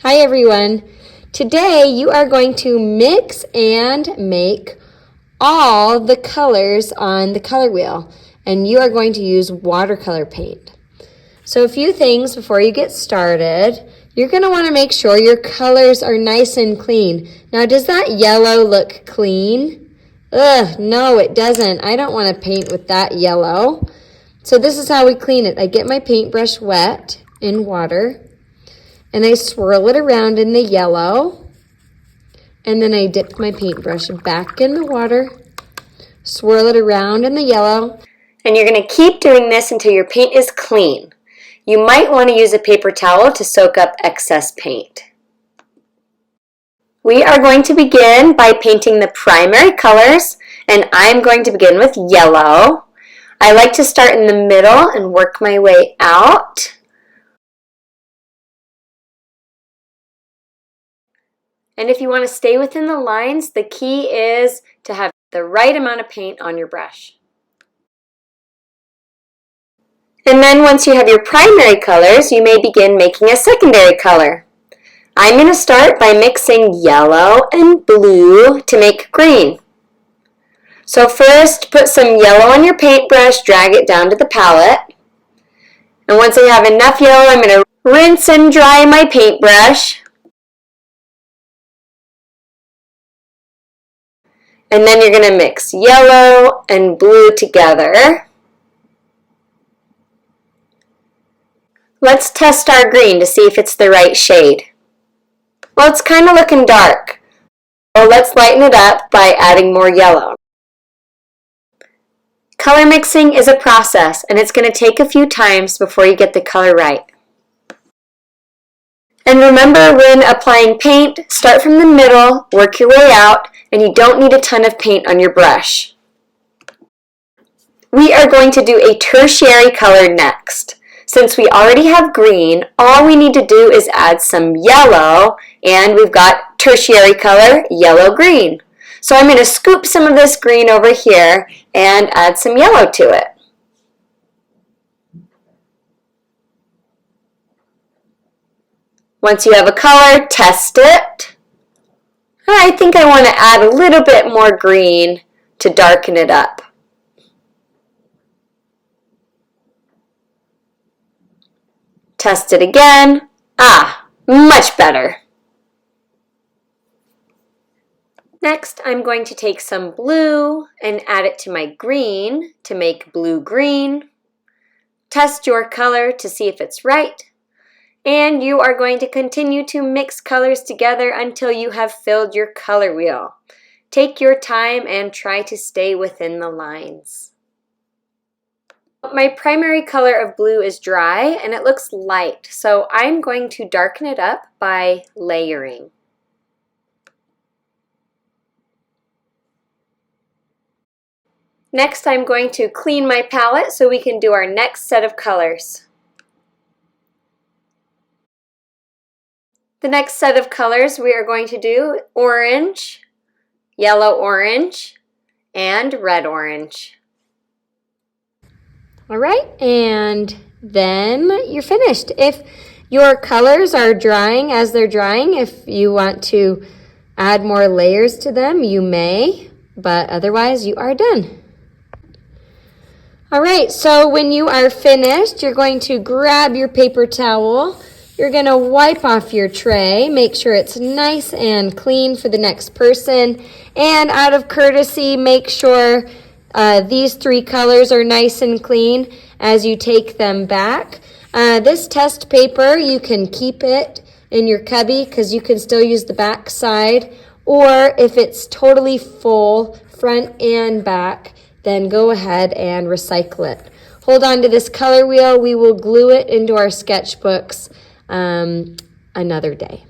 Hi everyone. Today you are going to mix and make all the colors on the color wheel, and you are going to use watercolor paint. So a few things before you get started. You're going to want to make sure your colors are nice and clean. Now, does that yellow look clean? Ugh, no it doesn't. I don't want to paint with that yellow. So this is how we clean it. I get my paintbrush wet in water, and I swirl it around in the yellow, and then I dip my paintbrush back in the water, swirl it around in the yellow, and you're going to keep doing this until your paint is clean. You might want to use a paper towel to soak up excess paint. We are going to begin by painting the primary colors, and I'm going to begin with yellow. I like to start in the middle and work my way out. And if you want to stay within the lines, the key is to have the right amount of paint on your brush. And then once you have your primary colors, you may begin making a secondary color. I'm going to start by mixing yellow and blue to make green. So first, put some yellow on your paintbrush, drag it down to the palette. And once I have enough yellow, I'm going to rinse and dry my paintbrush. And then you're going to mix yellow and blue together. Let's test our green to see if it's the right shade. Well, it's kind of looking dark. So let's lighten it up by adding more yellow. Color mixing is a process, and it's going to take a few times before you get the color right. And remember, when applying paint, start from the middle, work your way out, and you don't need a ton of paint on your brush. We are going to do a tertiary color next. Since we already have green, all we need to do is add some yellow, and we've got tertiary color, yellow-green. So I'm going to scoop some of this green over here and add some yellow to it. Once you have a color, test it. I think I want to add a little bit more green to darken it up. Test it again. Much better. Next, I'm going to take some blue and add it to my green to make blue-green. Test your color to see if it's right. And you are going to continue to mix colors together until you have filled your color wheel. Take your time and try to stay within the lines. My primary color of blue is dry and it looks light, so I'm going to darken it up by layering. Next, I'm going to clean my palette so we can do our next set of colors. The next set of colors we are going to do orange, yellow-orange, and red-orange. All right, and then you're finished. If your colors are drying as they're drying, if you want to add more layers to them, you may, but otherwise you are done. All right, so when you are finished, you're going to grab your paper towel. You're going to wipe off your tray, make sure it's nice and clean for the next person, and out of courtesy, make sure these three colors are nice and clean as you take them back. This test paper, you can keep it in your cubby because you can still use the back side, or if it's totally full, front and back, then go ahead and recycle it. Hold on to this color wheel. We will glue it into our sketchbooks another day.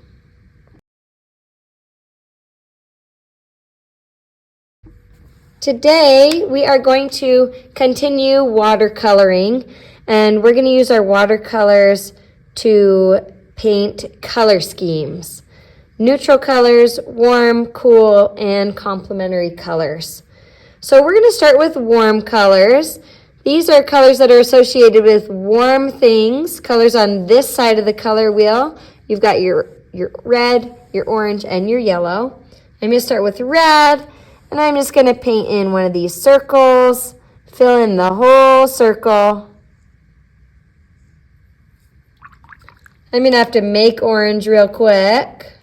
Today we are going to continue watercoloring, and we're going to use our watercolors to paint color schemes. Neutral colors, warm, cool, and complementary colors. So we're going to start with warm colors. These are colors that are associated with warm things, colors on this side of the color wheel. You've got your your red, your orange, and your yellow. I'm going to start with red, and I'm just going to paint in one of these circles, fill in the whole circle. I'm going to have to make orange real quick.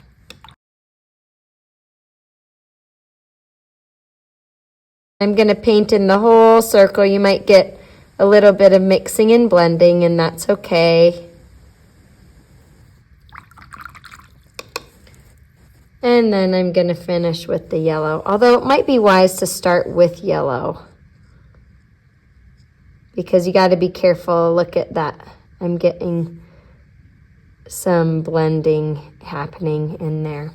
I'm going to paint in the whole circle. You might get a little bit of mixing and blending, and that's okay. And then I'm going to finish with the yellow, although it might be wise to start with yellow because you got to be careful. Look at that. I'm getting some blending happening in there.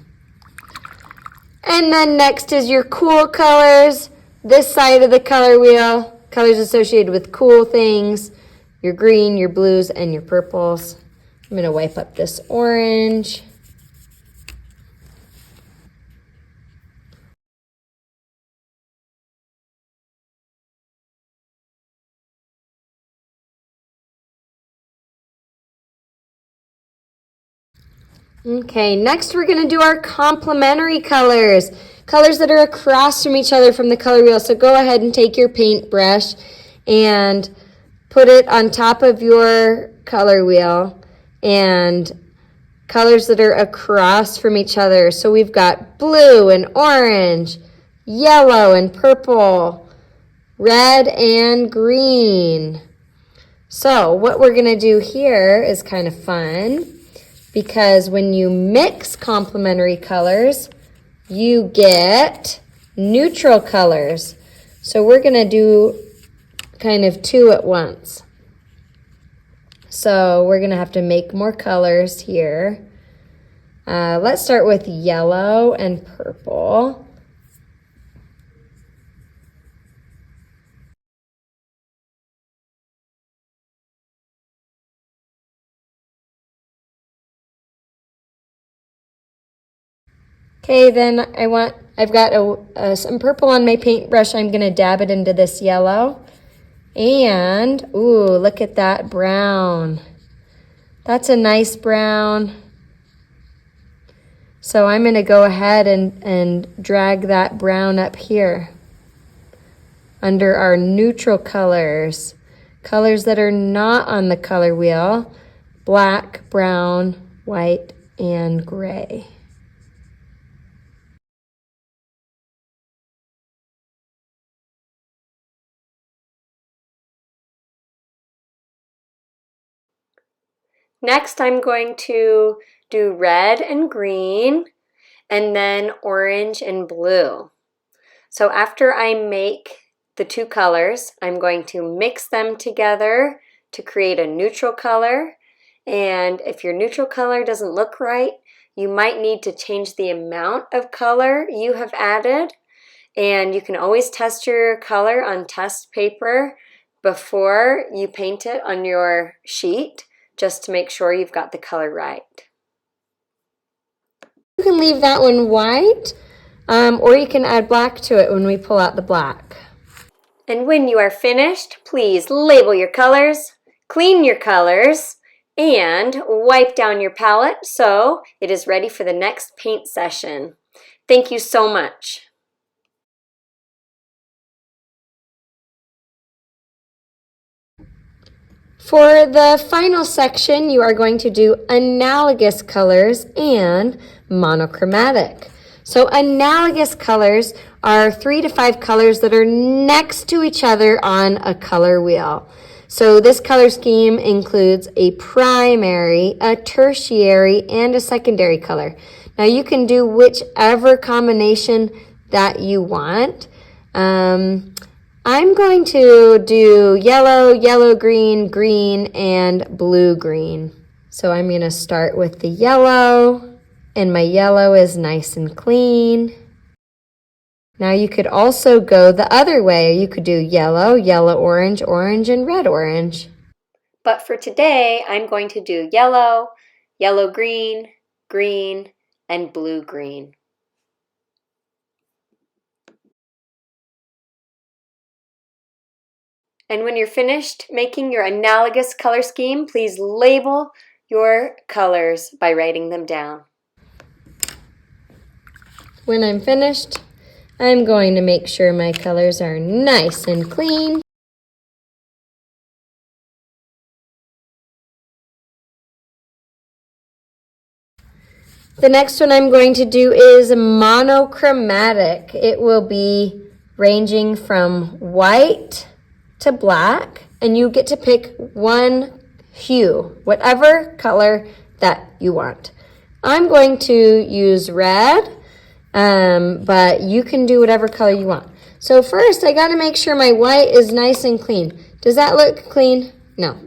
And then next is your cool colors. This side of the color wheel, colors associated with cool things, your green, your blues, and your purples. I'm going to wipe up this orange. Okay, next we're going to do our complementary colors. Colors that are across from each other from the color wheel. So go ahead and take your paintbrush and put it on top of your color wheel and colors that are across from each other. So we've got blue and orange, yellow and purple, red and green. So what we're going to do here is kind of fun because when you mix complementary colors, you get neutral colors. So we're going to do kind of two at once. So we're going to have to make more colors here. Let's start with yellow and purple. Okay, then I've got some purple on my paintbrush. I'm going to dab it into this yellow. And, ooh, look at that brown. That's a nice brown. So I'm going to go ahead and drag that brown up here under our neutral colors. Colors that are not on the color wheel: black, brown, white, and gray. Next, I'm going to do red and green, and then orange and blue. So after I make the two colors, I'm going to mix them together to create a neutral color. And if your neutral color doesn't look right, you might need to change the amount of color you have added. And you can always test your color on test paper before you paint it on your sheet, just to make sure you've got the color right. You can leave that one white, or you can add black to it when we pull out the black. And when you are finished, please label your colors, clean your colors, and wipe down your palette so it is ready for the next paint session. Thank you so much. For the final section, you are going to do analogous colors and monochromatic. So analogous colors are 3 to 5 colors that are next to each other on a color wheel. So this color scheme includes a primary, a tertiary, and a secondary color. Now you can do whichever combination that you want. I'm going to do yellow, yellow-green, green, and blue-green. So I'm going to start with the yellow, and my yellow is nice and clean. Now you could also go the other way. You could do yellow, yellow-orange, orange, and red-orange. But for today, I'm going to do yellow, yellow-green, green, and blue-green. And when you're finished making your analogous color scheme, please label your colors by writing them down. when I'm finished, I'm going to make sure my colors are nice and clean. The next one I'm going to do is monochromatic. It will be ranging from white to black, and you get to pick one hue, whatever color that you want. I'm going to use red, but you can do whatever color you want. So first, I got to make sure my white is nice and clean. Does that look clean? No.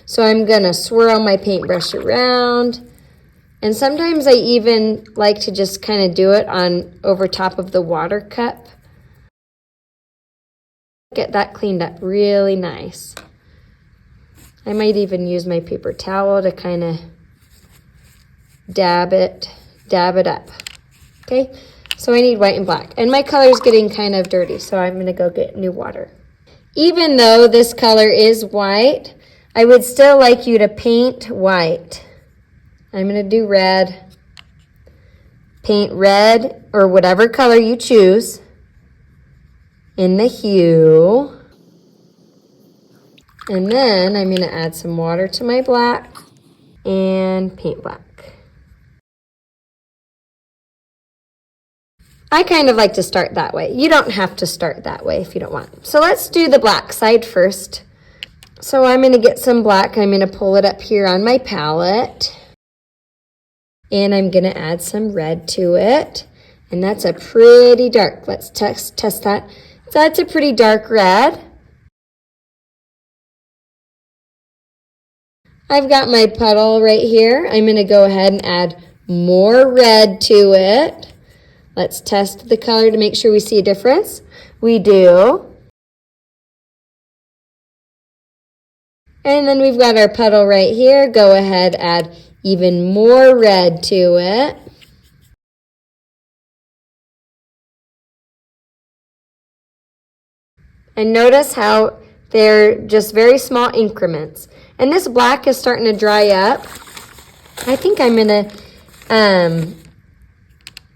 So I'm going to swirl my paintbrush around. And sometimes I even like to just kind of do it on over top of the water cup. Get that cleaned up really nice. I might even use my paper towel to kind of dab it up. Okay, so I need white and black. And my color's getting kind of dirty, so I'm gonna go get new water. Even though this color is white, I would still like you to paint white. I'm going to do red. Paint red or whatever color you choose in the hue. And then I'm going to add some water to my black and paint black. I kind of like to start that way. You don't have to start that way if you don't want. So let's do the black side first. So I'm going to get some black. I'm going to pull it up here on my palette. And I'm going to add some red to it. And that's a pretty dark. Let's test that. That's a pretty dark red. I've got my puddle right here. I'm going to go ahead and add more red to it. Let's test the color to make sure we see a difference. We do. And then we've got our puddle right here. Go ahead, add even more red to it. And notice how they're just very small increments. And this black is starting to dry up. I think I'm going to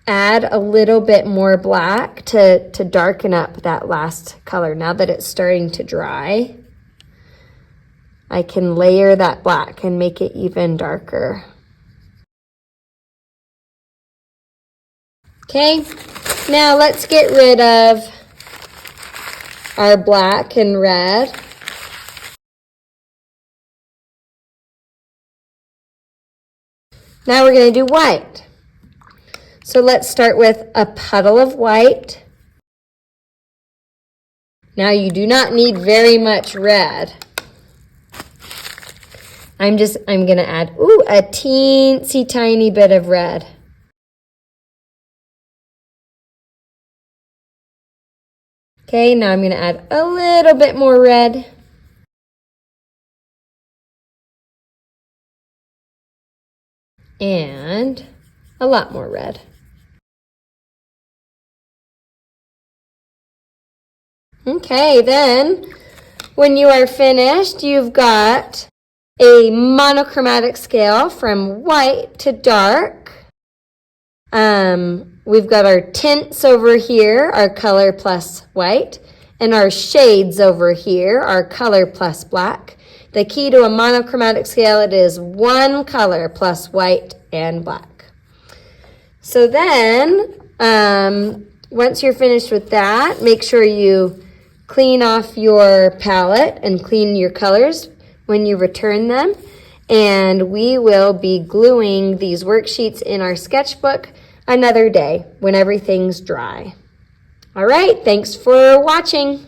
add a little bit more black to darken up that last color. Now that it's starting to dry, I can layer that black and make it even darker. Okay, now let's get rid of our black and red. Now we're going to do white. So let's start with a puddle of white. Now you do not need very much red. I'm going to add, a teensy tiny bit of red. Okay, now I'm going to add a little bit more red. And a lot more red. Okay, then when you are finished, you've got a monochromatic scale from white to dark. We've got our tints over here, our color plus white, and our shades over here, our color plus black. The key to a monochromatic scale, it is one color plus white and black. So then, once you're finished with that, make sure you clean off your palette and clean your colors when you return them. And we will be gluing these worksheets in our sketchbook another day when everything's dry. All right, thanks for watching.